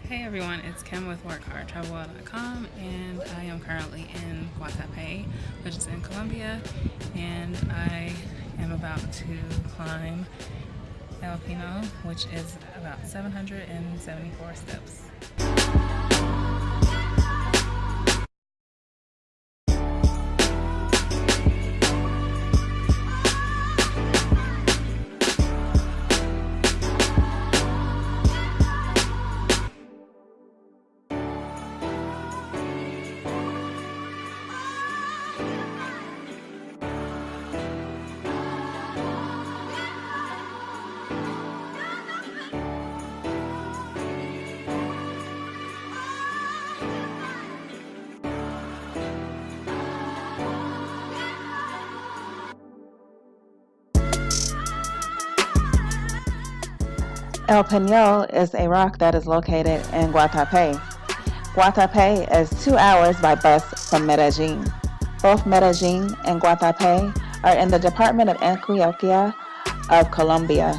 Hey everyone, it's Kim with WorkHardTravel.com, and I am currently in Guatapé, which is in Colombia, and I am about to climb El Penol, which is about 774 steps. El Peñol is a rock that is located in Guatapé. Guatapé is 2 hours by bus from Medellin. Both Medellin and Guatapé are in the department of Antioquia of Colombia.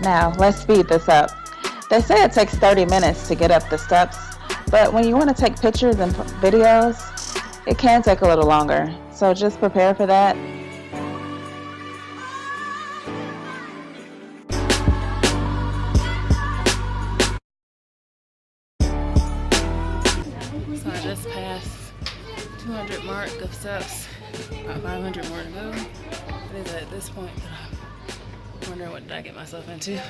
Now, let's speed this up. They say it takes 30 minutes to get up the steps, but when you want to take pictures and videos, it can take a little longer, so just prepare for that. So I just passed 200 mark of steps, about 500 more to go. It is at this point that I'm wondering what did I get myself into.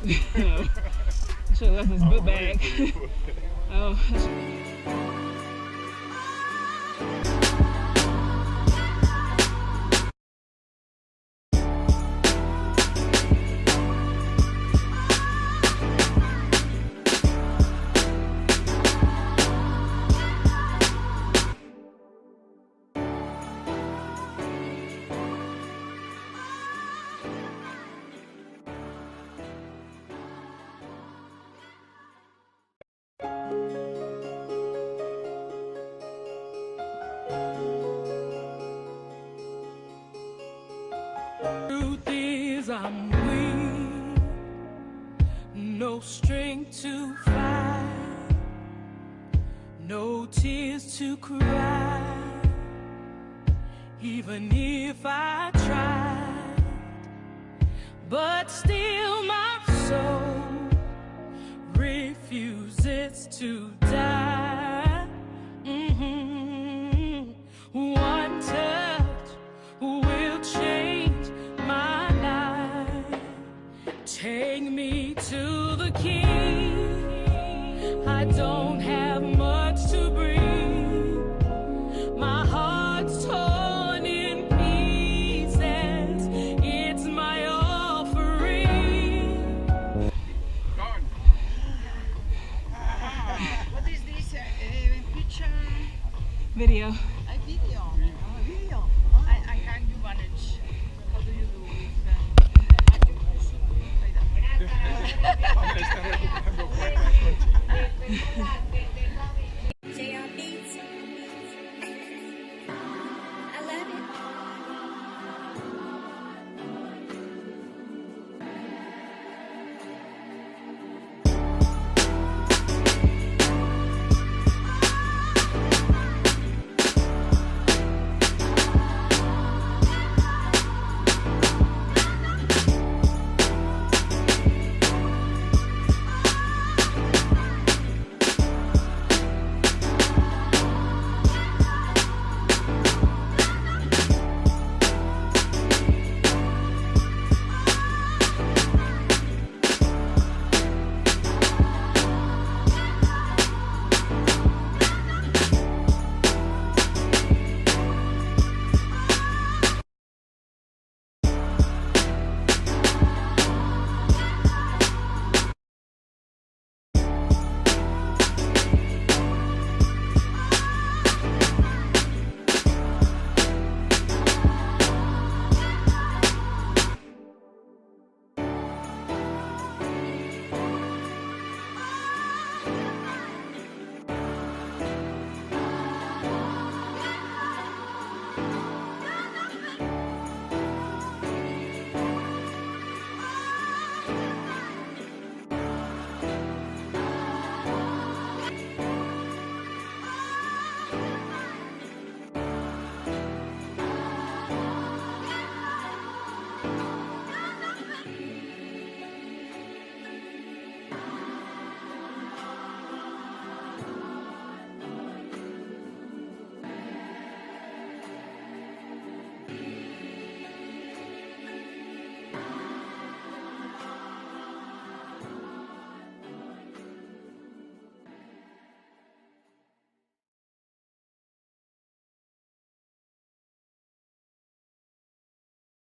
I should have left this book bag. Truth is I'm weak, no strength to fight, no tears to cry, even if I tried, but still my soul refuses to die. One touch will change my life. Take me to the King. I don't have much to bring. My heart's torn in pieces. It's my offering. What is this picture? Video. Video. Video. I can you manage. How do you do with